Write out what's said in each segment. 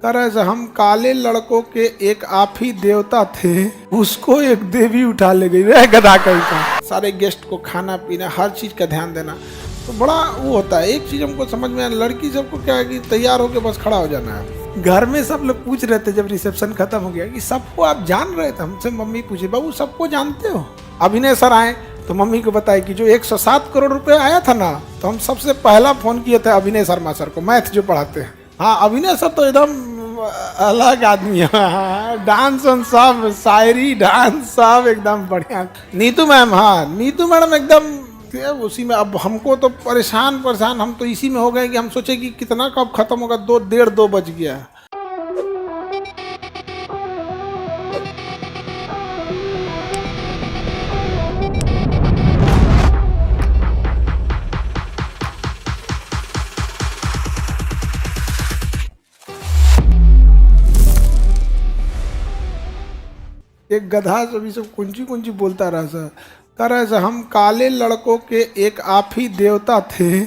तरह से हम काले लड़कों के एक आप ही देवता थे, उसको एक देवी उठा ले गई। वह गधा कहीं का सारे गेस्ट को खाना पीना हर चीज का ध्यान देना, तो बड़ा वो होता है। एक चीज हमको समझ में आया, लड़की सबको क्या है कि तैयार होके बस खड़ा हो जाना है। घर में सब लोग पूछ रहे थे जब रिसेप्शन खत्म हो गया कि सबको आप जान रहे थे? हमसे मम्मी पूछे, बाबू सबको जानते हो? अभिनय सर आए तो मम्मी को बताया कि जो 107 करोड़ रुपए आया था ना, तो हम सबसे पहला फोन किए थे अभिनय शर्मा सर को, मैथ जो पढ़ाते हैं। हाँ, अभिनय सर तो एकदम अलग आदमी है, डांस और सब, शायरी डांस सब एकदम बढ़िया। नीतू मैम, हाँ नीतू मैडम एकदम उसी में। अब हमको तो परेशान हम तो इसी में हो गए कि हम सोचे कि कितना कब खत्म होगा, 2 बज गया। एक गधा सभी सब कुंची बोलता रहा सर। तरह से हम काले लड़कों के एक आप ही देवता थे,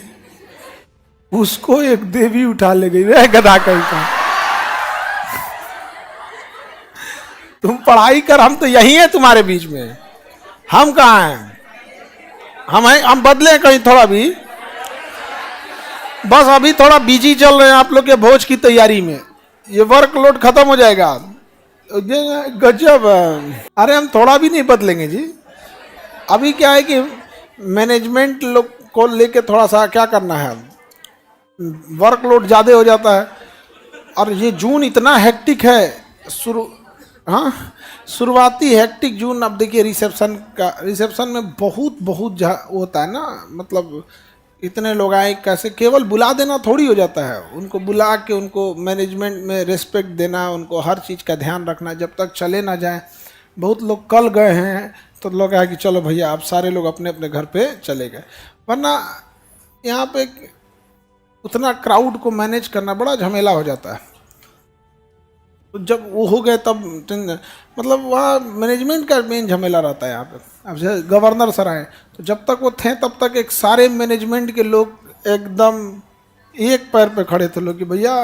उसको एक देवी उठा ले गई। वह गधा कहीं का तुम पढ़ाई कर, हम तो यही है तुम्हारे बीच में। हम कहाँ हैं? हम बदले कहीं थोड़ा भी, बस अभी थोड़ा बिजी चल रहे हैं आप लोग के भोज की तैयारी में। ये वर्कलोड खत्म हो जाएगा। गजब। अरे हम थोड़ा भी नहीं बदलेंगे जी। अभी क्या है कि मैनेजमेंट लोग को लेके थोड़ा सा क्या करना है, वर्कलोड ज़्यादा हो जाता है। और ये जून इतना हेक्टिक है, शुरुआती हेक्टिक जून। अब देखिए रिसेप्शन में बहुत होता है ना, मतलब इतने लोग आए, कैसे केवल बुला देना थोड़ी हो जाता है। उनको बुला के उनको मैनेजमेंट में रिस्पेक्ट देना, उनको हर चीज़ का ध्यान रखना जब तक चले ना जाए। बहुत लोग कल गए हैं तो लोग आए कि चलो भैया आप सारे लोग अपने अपने घर पे चले गए, वरना यहाँ पे उतना क्राउड को मैनेज करना बड़ा झमेला हो जाता है। तो जब वो हो गए तब मतलब वहाँ मैनेजमेंट का मेन झमेला रहता है यहाँ पे। अब जैसे गवर्नर सर आए तो जब तक वो थे तब तक एक सारे मैनेजमेंट के लोग एकदम एक पैर पे खड़े थे लोग कि भैया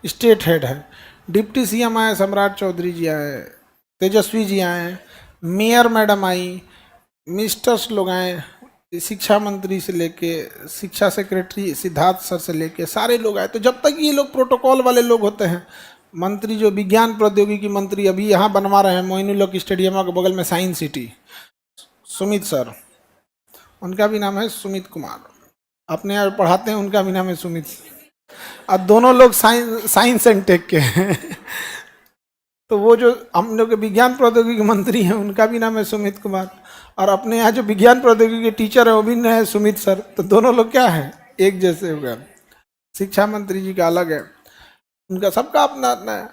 स्टेट हेड है। डिप्टी सीएम आए, सम्राट चौधरी जी आए, तेजस्वी जी आए, मेयर मैडम आई, मिनिस्टर्स लोग आए, शिक्षा मंत्री से लेके शिक्षा सेक्रेटरी सिद्धार्थ सर से लेके सारे लोग आए। तो जब तक ये लोग प्रोटोकॉल वाले लोग होते हैं, मंत्री जो विज्ञान प्रौद्योगिकी मंत्री अभी यहाँ बनवा रहे हैं मोइनुलहक स्टेडियम के बगल में साइंस सिटी, सुमित सर, उनका भी नाम है सुमित कुमार, अपने यहाँ पढ़ाते हैं, उनका भी नाम है सुमित। अब दोनों लोग साइंस एंड टेक के हैं। तो वो जो हम लोग के विज्ञान प्रौद्योगिकी मंत्री हैं उनका भी नाम है सुमित कुमार, और अपने यहाँ जो विज्ञान प्रौद्योगिकी के टीचर है वो भी है सुमित सर। तो दोनों लोग क्या है, एक जैसे हो गए। शिक्षा मंत्री जी का अलग है, उनका सबका अपना अपना है।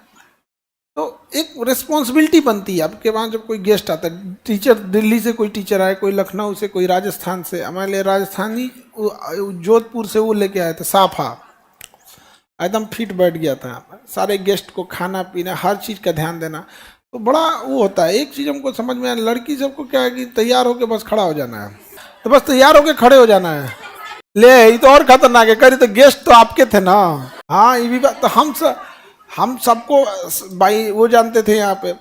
तो एक रिस्पॉन्सिबिलिटी बनती है आपके वहाँ जब कोई गेस्ट आता है। टीचर दिल्ली से कोई टीचर आए, कोई लखनऊ से, कोई राजस्थान से। हमारे लिए राजस्थानी जोधपुर से वो लेके आए थे साफा, एकदम फिट बैठ गया था। यहाँ पर सारे गेस्ट को खाना पीना हर चीज़ का ध्यान देना, तो बड़ा वो होता है। एक चीज़ हमको समझ में आया, लड़की सबको क्या है कि तैयार होके बस खड़ा हो जाना है, तो बस तैयार होके खड़े हो जाना है। ले ये तो और खतरनाक है, करी तो गेस्ट तो आपके थे ना। हाँ ये भी बात। तो हम सबको भाई वो जानते थे यहाँ पे।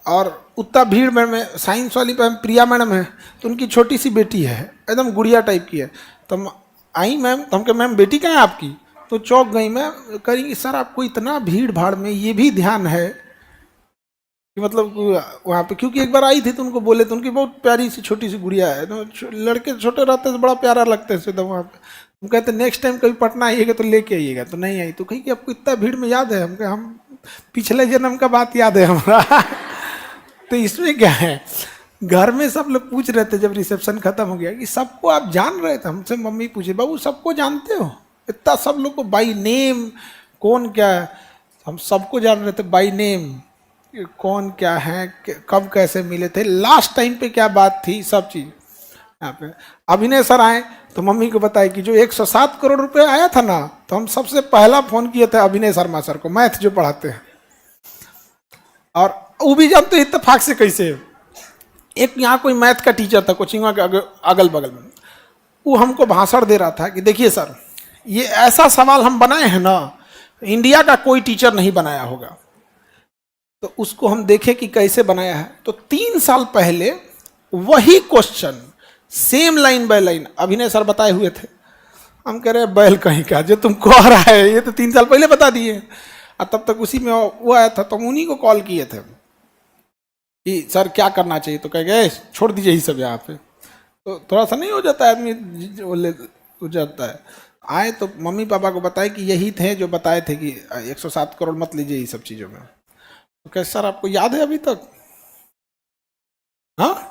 और उतना भीड़ में साइंस वाली पे प्रिया मैडम है, तो उनकी छोटी सी बेटी है, एकदम गुड़िया टाइप की है। तो आई मैम, तो हम कहे मैम बेटी कहाँ है आपकी? तो चौंक गई। मैं करेंगी सर आपको इतना भीड़ भाड़ में ये भी ध्यान है कि मतलब वहाँ पे, क्योंकि एक बार आई थी तो उनको बोले, तो उनकी बहुत प्यारी सी छोटी सी गुड़िया है। तो लड़के छोटे रहते तो बड़ा प्यारा लगता है एकदम वहाँ पे। हम कहते नेक्स्ट टाइम कभी पटना आइएगा तो लेके आइएगा, तो नहीं आई। तो कही कि आपको इतना भीड़ में याद है? हम कहे हम पिछले जन्म का बात याद है हमारा। तो इसमें क्या है, घर में सब लोग पूछ रहे थे जब रिसेप्शन खत्म हो गया कि सबको आप जान रहे थे? हमसे मम्मी पूछे, बाबू सबको जानते हो? इतना सब लोग को बाई नेम, कौन क्या है, हम सबको जान रहे थे बाई नेम, कौन क्या है, कब कैसे मिले थे, लास्ट टाइम पे क्या बात थी, सब चीज़ यहाँ पे। अभिनय सर आए तो मम्मी को बताया कि जो 107 करोड़ रुपए आया था ना, तो हम सबसे पहला फोन किए थे अभिनय शर्मा सर को, मैथ जो पढ़ाते हैं। और वो भी जानते हैं इत्तेफाक से कैसे, एक यहाँ कोई मैथ का टीचर था कोचिंग के अगल बगल में, वो हमको भाषण दे रहा था कि देखिए सर ये ऐसा सवाल हम बनाए हैं ना, इंडिया का कोई टीचर नहीं बनाया होगा। तो उसको हम देखें कि कैसे बनाया है। तो 3 साल पहले वही question same line by line अभिनय सर बताए हुए थे। हम कह रहे बैल कहीं का, जो तुम कह रहा है ये तो 3 साल पहले बता दिए। और तब तक उसी में वो आया था, तो हम उन्हीं को कॉल किए थे कि सर क्या करना चाहिए। तो कह गए छोड़ दीजिए ये सब यहाँ पे। तो थोड़ा सा नहीं हो जाता है आदमी हो जाता है। आए तो मम्मी पापा को बताए कि यही थे जो बताए थे कि 107 करोड़ मत लीजिए ये सब चीज़ों में। तो कह सर आपको याद है अभी तक? हाँ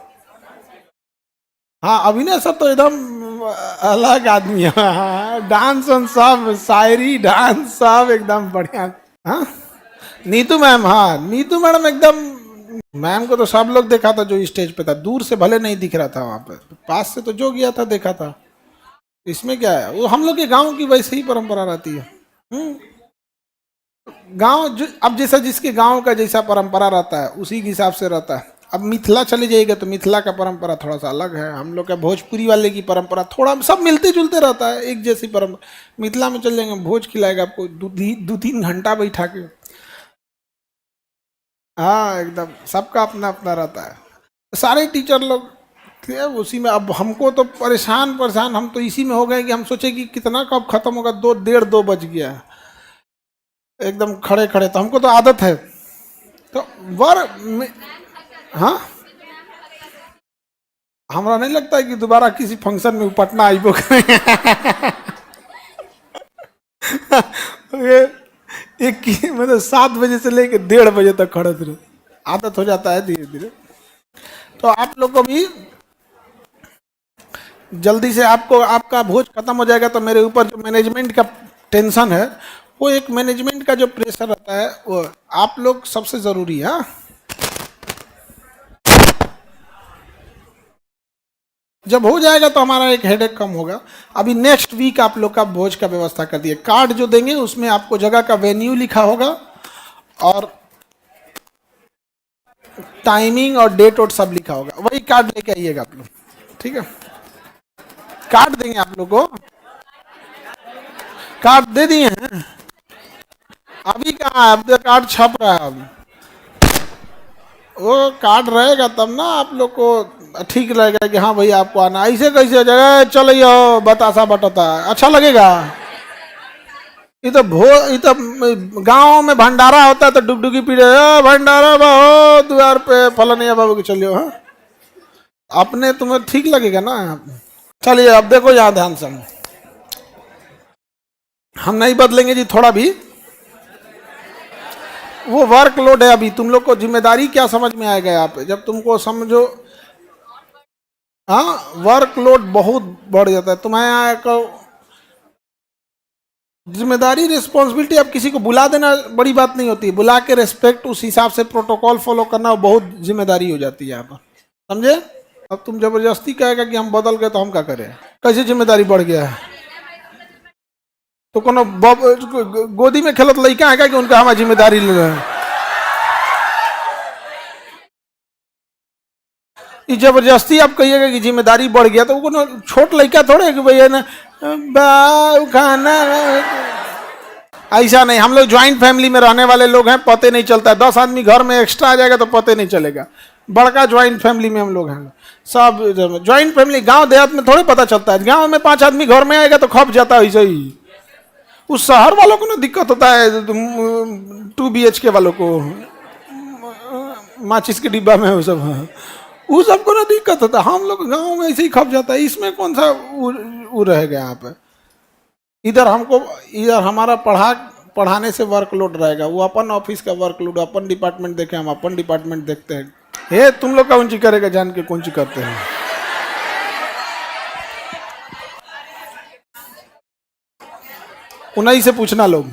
हाँ, अभिनय सर तो एकदम अलग आदमी है। हाँ, डांस और सब, शायरी डांस सब एकदम बढ़िया। हाँ नीतू मैम, हाँ नीतू मैडम एकदम, मैम को तो सब लोग देखा था जो स्टेज पे था, दूर से भले नहीं दिख रहा था वहां पे, पास से तो जो गया था देखा था। इसमें क्या है, वो हम लोग के गांव की वैसे ही परंपरा रहती है। गांव जो अब जैसा जिसके गांव का जैसा परंपरा रहता है उसी के हिसाब से रहता है। अब मिथिला चले जाइएगा तो मिथिला का परंपरा थोड़ा सा अलग है। हम लोग का भोजपुरी वाले की परंपरा थोड़ा सब मिलते जुलते रहता है, एक जैसी परंपरा। मिथिला में चल जाएंगे, भोज खिलाएगा आपको 2-3 घंटा बैठा के। हाँ एकदम सबका अपना अपना रहता है। सारे टीचर लोग थे उसी में। अब हमको तो परेशान परेशान हम तो इसी में हो गए कि हम सोचे कि कितना कब खत्म होगा, 1:30-2 बज गया एकदम खड़े खड़े। तो हमको तो आदत है। तो हाँ हमारा नहीं लगता है कि दोबारा किसी फंक्शन में पटना आइबो करेंगे। ये एक मतलब 7 बजे से लेकर 1:30 बजे तक खड़े थे। आदत हो जाता है धीरे धीरे। तो आप लोग को भी जल्दी से आपको आपका भोज खत्म हो जाएगा तो मेरे ऊपर जो मैनेजमेंट का टेंशन है, वो एक मैनेजमेंट का जो प्रेशर रहता है वो आप लोग सबसे जरूरी है। जब हो जाएगा तो हमारा एक हेडेक कम होगा। अभी नेक्स्ट वीक आप लोग का भोज का व्यवस्था कर दिए। कार्ड जो देंगे उसमें आपको जगह का वेन्यू लिखा होगा और टाइमिंग और डेट और सब लिखा होगा। वही कार्ड लेके आइएगा आप लोग, ठीक है? कार्ड देंगे आप लोग को, कार्ड दे दिए हैं। अभी कहाँ है, अब तो कार्ड छप रहा है अभी। वो कार्ड रहेगा तब ना आप लोग को ठीक लगेगा कि हाँ भाई आपको आना। ऐसे कैसे जगह चलो बतासा बटता अच्छा लगेगा। ये तो गांव में भंडारा होता है तो डुगडुगी पीड़े भंडारा बाहो द्वार पे फलनिया बाबू के चलियो। हाँ अपने तुम्हें ठीक लगेगा ना। चलिए अब देखो यहाँ ध्यान से, हम नहीं बदलेंगे जी थोड़ा भी। वो वर्कलोड है। अभी तुम लोग को जिम्मेदारी क्या समझ में आएगा यहाँ पे जब तुमको समझो। हाँ वर्कलोड बहुत बढ़ जाता है तुम्हारे को। जिम्मेदारी रिस्पॉन्सिबिलिटी, अब किसी को बुला देना बड़ी बात नहीं होती, बुला के रेस्पेक्ट उस हिसाब से प्रोटोकॉल फॉलो करना बहुत जिम्मेदारी हो जाती है यहाँ पर, समझे? अब तुम जबरदस्ती कहेगा कि हम बदल गए तो हम क्या करें? कैसे जिम्मेदारी बढ़ गया है? तो कोनो गोदी में खेलत लड़का है कि उनका हमारी जिम्मेदारी ले रहे हैं? जबरदस्ती आप कहिएगा कि जिम्मेदारी बढ़ गया तो कोनो छोट लड़का थोड़े कि भैया ना खाना। ऐसा नहीं, हम लोग ज्वाइंट फैमिली में रहने वाले लोग हैं, पते नहीं चलता है। 10 आदमी घर में एक्स्ट्रा आ जाएगा तो पते नहीं चलेगा। बड़का ज्वाइंट फैमिली में हम लोग हैं सब। ज्वाइंट फैमिली गांव देहात में थोड़े पता चलता है। गांव में 5 आदमी घर में आएगा तो खप जाता है ऐसे ही। उस शहर वालों को ना दिक्कत होता है, 2 BHK वालों को माचिस के डिब्बा में वो सब, वो सबको ना दिक्कत होता है। हम लोग गांव में ऐसे ही खप जाता है। इसमें कौन सा वो रहेगा यहाँ पे? इधर हमारा पढ़ाने से वर्कलोड रहेगा, वो अपन ऑफिस का वर्कलोड, अपन डिपार्टमेंट देखे, हम अपन डिपार्टमेंट देखते हैं। हे तुम लोग कौन सी करेगा जान के कौन सी करते हैं? उन्हीं से पूछना लोग।